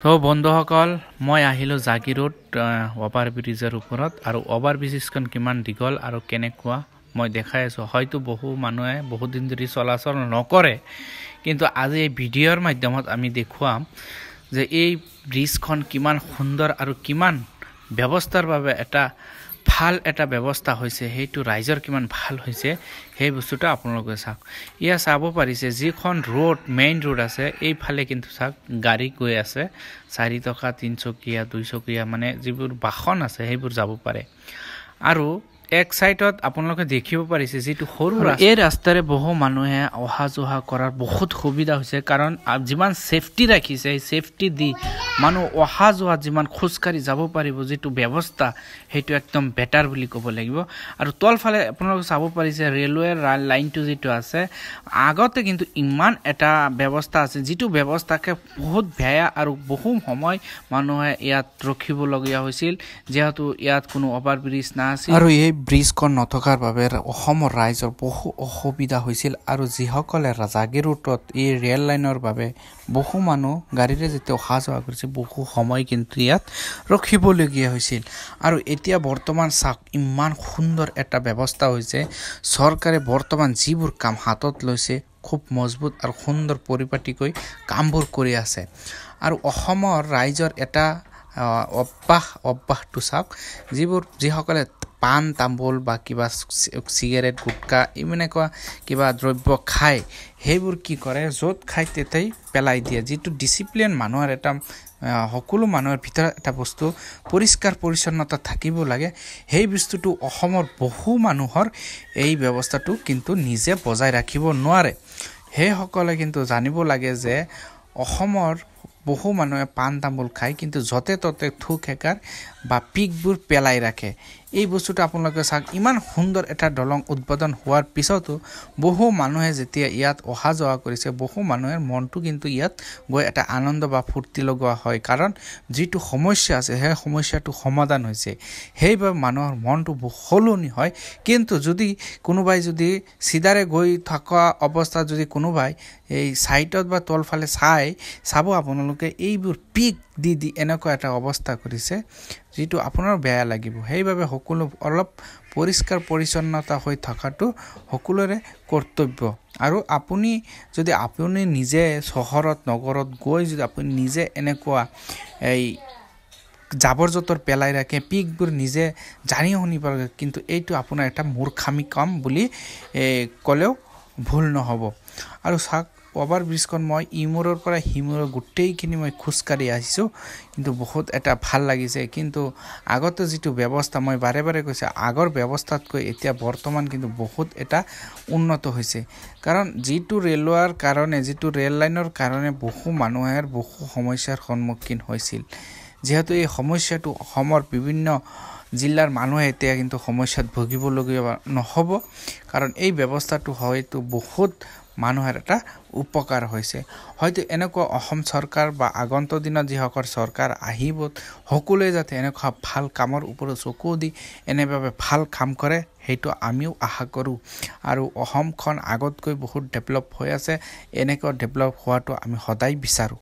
তো বন্ধুসকল মই আহিলো জাগিৰোড ওভাৰ ব্ৰিজৰ ওপৰত আৰু ওভাৰ ব্ৰিজখন কিমান দীঘল আৰু কেনেকুৱা মই দেখাই আছো হয়তো বহু মানুহে বহু দিন ধৰি চলাচল নকৰে কিন্তু আজি এই ভিডিঅ'ৰ মাধ্যমত আমি দেখুৱাম যে এই ব্ৰিজখন কিমান সুন্দৰ আৰু কিমান ব্যৱস্থাৰ বাবে ভাল এটা ব্যৱস্থা হৈছে হেতু ৰাইজৰ কিমান ভাল হৈছে সেই বস্তুটা আপোনালোকে চাওক ইয়া চাব পাৰিছে যিখন ৰোড মেইন ৰোড আছে এই ফালে কিন্তু চাওক গাড়ী গৈ আছে 4 টকা 3 চকীয়া 2 চকীয়া মানে যিবোৰ বাহন আছে সেইবোৰ যাব পাৰে আৰু এক সাইডত আপোনালোকে দেখিব পাৰিছে যেটো সৰু ৰাস্তা এই ৰাস্তাৰে বহু মানুহে অহা যোৱা কৰাৰ বহুত সুবিধা হৈছে কাৰণ যিমান সেফটি ৰাখিছে এই সেফটি দি মানুহ অহা যোৱা যিমান খুচকাৰি যাব পাৰিব যেটো ব্যৱস্থা হেতু একদম বেটাৰ বুলি ক'ব লাগিব আৰু তলফালে আপোনালোকে চাব পাৰিছে ৰেলৱে লাইনটো যেটো আছে আগতে কিন্তু ইমান এটা ব্যৱস্থা আছে যেটো ব্যৱস্থাকে বহুত বেয়া আৰু বহু সময় মানুহে ইয়াত ৰখিব লগিয়া হৈছিল যেহেতু ইয়াত কোনো ওভাৰ ব্ৰিজ না আছিল আৰু এই ব্ৰিজখন নথকাৰ বাবে অসমৰ ৰাইজৰ বহু অসুবিধা হৈছিল আৰু যিসকলে জাগিৰোডত এই ৰেল লাইনৰ বাবে বহু মানুহ গাড়ীৰে যেতে অহা যোৱা কৰিছে বহু সময় কিন্তু ইয়াত ৰখিবলগীয়া হৈছিল আৰু এতিয়া বৰ্তমান চাওক ইমান সুন্দৰ এটা ব্যৱস্থা হৈছে চৰকাৰে বৰ্তমান যিবোৰ কাম হাতত লৈছে খুব মজবুত আৰু সুন্দৰ পৰিপাটিকৈ কামবোৰ কৰি আছে আৰু অসমৰ ৰাইজৰ এটা অভ্যাসটো চাওক যিসকলে পান তাম্বুল বা কিবা সিগাৰেট গুটকা ইমানেকুৱা কিবা দ্ৰব্য খায় হেবোৰ কি কৰে য'ত খায় তেতেই পেলাই দিয়ে যেটো ডিসিপ্লিন মানুহৰ এটা সকলো মানুহৰ ভিতৰত এটা বস্তু পৰিষ্কাৰ পৰিচ্ছন্নতা থাকিব লাগে সেই বস্তুটো অসমৰ বহু মানুহৰ এই ব্যৱস্থাটো কিন্তু নিজে বজাই ৰাখিব নোৱাৰে সেই সকলে কিন্তু জানিব লাগে যে অসমৰ বহু মানুহে পান তামোল খায় কিন্তু যতে ততে থুকেকাৰ বা পিকবোৰ পেলাই ৰাখে এই বস্তুটো আপোনালোকে চাওক ইমান সুন্দৰ এটা দলং উদ্বোধন হোৱাৰ পিছতো বহু মানুহে যেতিয়া ইয়াত অহা যোৱা কৰিছে বহু মানুহৰ মনটো কিন্তু ইয়াত গৈ এটা আনন্দ বা ফুৰ্তি লগোৱা হয় কাৰণ যেটো সমস্যা আছে সেই সমস্যাটো সমাধান হৈছে সেইবাবে মানুহৰ মনটো সলনি হয় কিন্তু যদি কোনোবাই যদি সিধাৰে গৈ থকা অৱস্থাত যদি কোনোবাই এই সাইডত বা তলফালে চাব আপোনালোকে এইবোৰ পিক দি এনেকুৱা এটা অৱস্থা কৰিছে যেটো আপোনাৰ বেয়া লাগিব সেইবাবে সকলো অলপ পৰিষ্কাৰ পৰিচ্ছন্নতা হৈ থকাটো সকলোৰে কৰ্তব্য আৰু আপুনি নিজে চহৰত নগৰত গৈ যদি আপুনি নিজে এনেকুৱা এই জাবৰ জোতৰ পেলাই ৰাখে পিকবোৰ নিজে জানি শুনি পাৰে কিন্তু এইটো আপোনাৰ এটা মূৰ্খামি কাম বুলি কলেও ভুল নহব আৰু চাওক ওভাৰ ব্ৰিজখন মই ইমূৰৰ পৰা হিমূৰৰ গোটেইখিনি মই খুচকাৰি আহিছো কিন্তু বহুত এটা ভাল লাগিছে কিন্তু আগতে যেটো ব্যৱস্থা মই বাৰে বাৰে কৈছে আগৰ ব্যৱস্থাতকৈ এতিয়া বৰ্তমান কিন্তু বহুত এটা উন্নত হৈছে কাৰণ যেটো ৰেলৱেৰ কাৰণে যেটো ৰেল লাইনৰ কাৰণে বহু মানুহৰ বহু সমস্যাৰ সন্মুখীন হৈছিল যেহেতু এই সমস্যাটো অসমৰ বিভিন্ন জিলাৰ মানুহে এতিয়া কিন্তু সমস্যাত ভুগিবলগীয়া নহব কাৰণ এই ব্যৱস্থাটো হয়তো বহুত মানুহৰ এটা উপকাৰ হৈছে হয়তো এনেকুৱা অসম চৰকাৰ বা আগন্তুক দিনত যিসকল চৰকাৰ আহিব সকলোৱে যাতে এনেকুৱা ভাল কামৰ ওপৰত চকু দি এনেভাবে ভাল কাম কৰে হেতু আমিও আশা কৰো আৰু অসমখন আগতকৈ বহুত ডেভেলপ হৈ আছে এনেকুৱা ডেভেলপ হোৱাটো আমি সদায় বিচাৰো